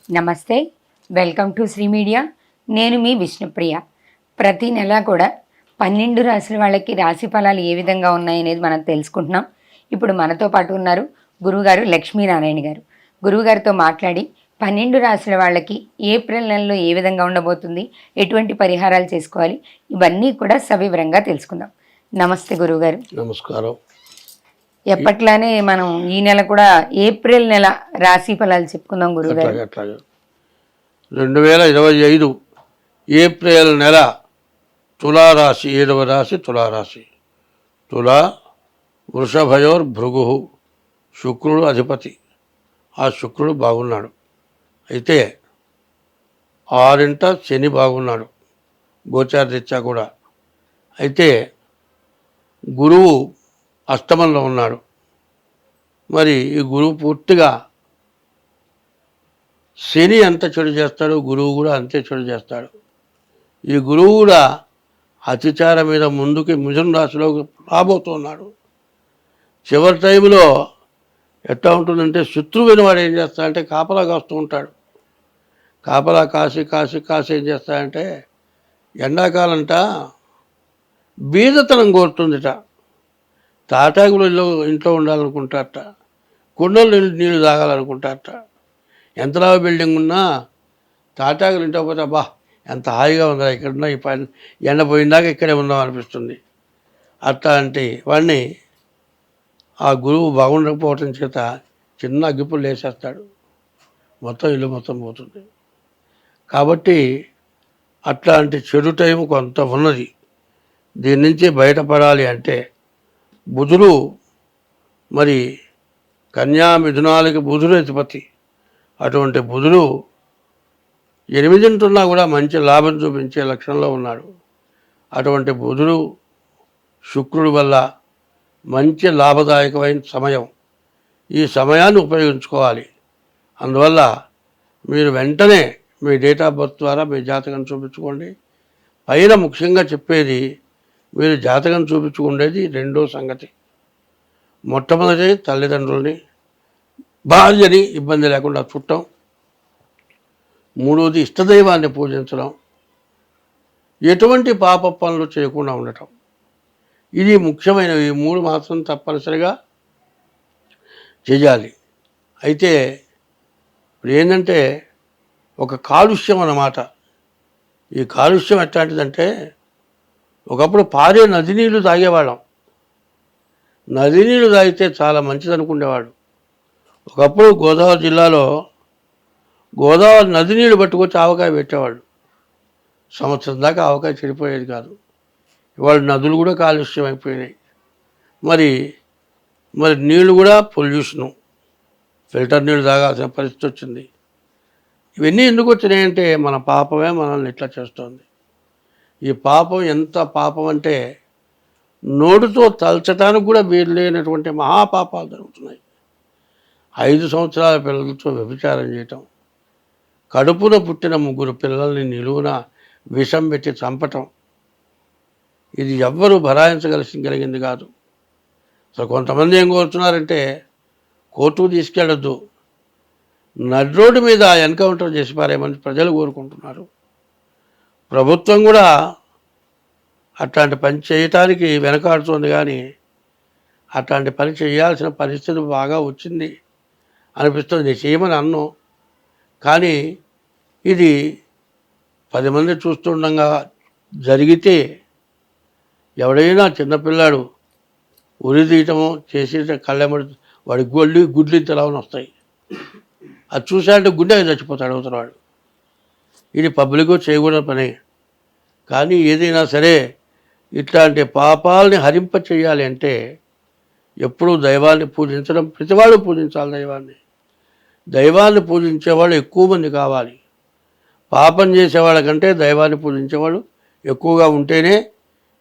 నమస్తే, welcome to Shri media. నేను మీ విష్ణుప్రియ. ప్రతి నెల కూడా 12 రాశుల వాళ్ళకి రాశి ఫలాలు ఏ విధంగా ఉన్నాయనేది మనం తెలుసుకుంటున్నాం. ఇప్పుడు మనతో పాటు ఉన్నారు గురువుగారు లక్ష్మీనారాయణ గారు. గురువుగారితో మాట్లాడి 12 రాశుల వాళ్ళకి ఏప్రిల్ నెలలో ఏ విధంగా ఉండబోతుంది, ఎటువంటి పరిహారాలు చేసుకోవాలి, ఇవన్నీ కూడా సవివరంగా తెలుసుకుందాం. నమస్తే గురువుగారు. నమస్కారం. ఎప్పట్లానే మనం ఈ నెల కూడా ఏప్రిల్ నెల రాశి ఫలాలు చెప్పుకుందాం గురువుగారు. అట్లాగే 2025 ఏప్రిల్ నెల తులారాశి 7వ రాశి తులారాశి. తులా వృషభయోర్ భృగు, శుక్రుడు అధిపతి. ఆ శుక్రుడు బాగున్నాడు. అయితే 6ంట శని బాగున్నాడు గోచారరీత్యా కూడా. అయితే గురువు అష్టమంలో ఉన్నాడు. మరి ఈ గురువు పూర్తిగా శని ఎంత చెడు చేస్తాడు, గురువు కూడా అంతే చెడు చేస్తాడు. ఈ గురువు కూడా అతిచార మీద ముందుకి మిథున రాశిలోకి రాబోతున్నాడు. చివరి టైంలో ఎట్లా ఉంటుందంటే, శత్రువైన వాడు ఏం చేస్తాడంటే కాపలా కాస్తూ ఉంటాడు. కాపలా కాసి కాసి కాసి ఏం చేస్తాడంటే, ఎండాకాలంట బీదతనం కోరుతుందిట. తాటాకులు ఇంట్లో ఉండాలనుకుంటారట, కుండలు నీళ్ళు తాగాలనుకుంటారట. ఎంతలా బిల్డింగ్ ఉన్నా తాటాకులు ఇంట్లో పోతే అబ్బా ఎంత హాయిగా ఉందా, ఇక్కడున్నా ఈ పని ఎండ పోయిందాక ఇక్కడే ఉందాం అనిపిస్తుంది. అట్లాంటి వాడిని ఆ గురువు బాగుండకపోవటం చేత చిన్న అగ్గిపుల్లు వేసేస్తాడు, మొత్తం ఇల్లు మొత్తం పోతుంది. కాబట్టి అట్లాంటి చెడు టైం కొంత ఉన్నది. దీని నుంచి బయటపడాలి అంటే బుధుడు, మరి కన్యా మిథునాలకి బుధుడు అధిపతి. అటువంటి బుధుడు 8 కూడా మంచి లాభం చూపించే లక్షణంలో ఉన్నాడు. అటువంటి బుధుడు శుక్రుడి వల్ల మంచి లాభదాయకమైన సమయం. ఈ సమయాన్ని ఉపయోగించుకోవాలి. అందువల్ల మీరు వెంటనే మీ డేట్ ఆఫ్ బర్త్ ద్వారా మీ జాతకం చూపించుకోండి. పైన ముఖ్యంగా చెప్పేది మీరు జాతకం చూపించుకునేది రెండో సంగతి. మొట్టమొదటి తల్లిదండ్రుల్ని, భార్యని ఇబ్బంది లేకుండా చుట్టం. మూడోది ఇష్టదైవాన్ని పూజించడం. ఎటువంటి పాప పనులు చేయకుండా ఉండటం. ఇది ముఖ్యమైనవి. 3 మాత్రం తప్పనిసరిగా చేయాలి. అయితే ఇప్పుడు ఏంటంటే ఒక కాలుష్యం అన్నమాట. ఈ కాలుష్యం ఎట్లాంటిదంటే, ఒకప్పుడు పారే నది నీళ్ళు తాగేవాళ్ళం. నది నీళ్ళు తాగితే చాలా మంచిది అనుకునేవాడు. ఒకప్పుడు గోదావరి జిల్లాలో గోదావరి నది నీళ్ళు పట్టుకొచ్చి ఆవకాయ పెట్టేవాళ్ళు. సంవత్సరం దాకా ఆవకాయ చెడిపోయేది కాదు. ఇవాళ నదులు కూడా కాలుష్యం అయిపోయినాయి. మరి నీళ్ళు కూడా పొల్యూషను, ఫిల్టర్ నీళ్ళు తాగాల్సిన పరిస్థితి వచ్చింది. ఇవన్నీ ఎందుకు వచ్చినాయంటే మన పాపమే మనల్ని ఇట్లా చేస్తుంది. ఈ పాపం ఎంత పాపం అంటే నోటితో తలచటానికి కూడా వీలు లేనటువంటి మహాపాపాలు జరుగుతున్నాయి. 5 సంవత్సరాల పిల్లలతో వ్యభిచారం చేయటం, కడుపున పుట్టిన 3 పిల్లల్ని నిలువున విషం పెట్టి చంపటం, ఇది ఎవ్వరూ భరాయించగలిగింది కాదు. అసలు కొంతమంది ఏం కోరుతున్నారంటే, కోర్టుకు తీసుకెళ్ళొద్దు, నడి రోడ్డు మీద ఎన్కౌంటర్ చేసి పారేయమని ప్రజలు కోరుకుంటున్నారు. ప్రభుత్వం కూడా అట్లాంటి పని చేయటానికి వెనకాడుతోంది. కానీ అట్లాంటి పని చేయాల్సిన పరిస్థితి బాగా వచ్చింది అనిపిస్తుంది. నేను చేయమని అన్ను, కానీ ఇది 10 మంది చూస్తుండగా జరిగితే ఎవడైనా చిన్నపిల్లాడు ఉరి తీయటమో చేసేట కళ్ళెమ్మడి వాడి గుడ్లు ఇంతలావని వస్తాయి. అది చూసాడంటే గుండెగా చచ్చిపోతాడు అవుతున్నాడు. ఇది పబ్లిక్ చేయకూడని పని. కానీ ఏదైనా సరే ఇట్లాంటి పాపాలని హరింప చేయాలి అంటే ఎప్పుడూ దైవాన్ని పూజించడం, ప్రతివాళ్ళు పూజించాలి దైవాన్ని. దైవాన్ని పూజించేవాళ్ళు ఎక్కువ మంది కావాలి. పాపం చేసేవాళ్ళ కంటే దైవాన్ని పూజించేవాళ్ళు ఎక్కువగా ఉంటేనే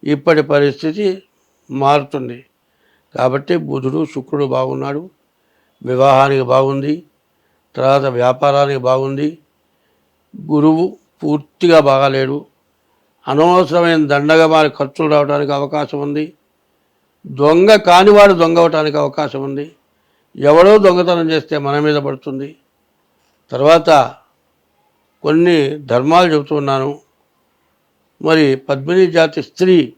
ఇప్పటి పరిస్థితి మారుతుంది. కాబట్టి బుధుడు శుక్రుడు బాగున్నాడు, వివాహానికి బాగుంది, తర్వాత వ్యాపారానికి బాగుంది. గురువు పూర్తిగా బాగాలేడు. అనవసరమైన దండగా వారి ఖర్చులు రావడానికి అవకాశం ఉంది. దొంగ కానివాడు దొంగ అవటానికి అవకాశం ఉంది. ఎవడో దొంగతనం చేస్తే మన మీద పడుతుంది. తర్వాత కొన్ని ధర్మాలు చెబుతున్నాను. మరి పద్మిని జాతి స్త్రీ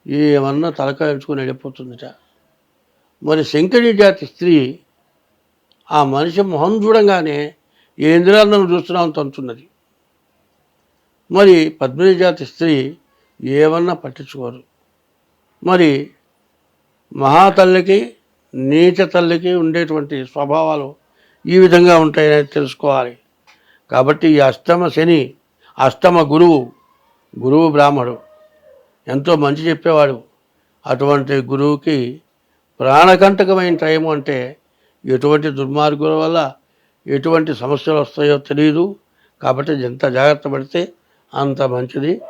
ఏమన్నా తలకాయించుకొని వెళ్ళిపోతుందట. మరి శంకరి జాతి స్త్రీ ఆ మనిషి మొహం చూడంగానే ఏ ఇంద్రియాలను చూస్తున్నాం తంతున్నది. మరి పద్మిని జాతి స్త్రీ ఏమన్నా పట్టించుకోరు. మరి మహాతల్లికి నీచ తల్లికి ఉండేటువంటి స్వభావాలు ఈ విధంగా ఉంటాయని తెలుసుకోవాలి. కాబట్టి ఈ అష్టమ శని, అష్టమ గురువు బ్రాహ్మడు ఎంతో మంచి చెప్పేవాడు. అటువంటి గురువుకి ప్రాణకంటకమైన టైము అంటే ఎటువంటి దుర్మార్గుల వల్ల ఎటువంటి సమస్యలు వస్తాయో తెలియదు. కాబట్టి ఎంత జాగ్రత్త పడితే అంత మంచిది.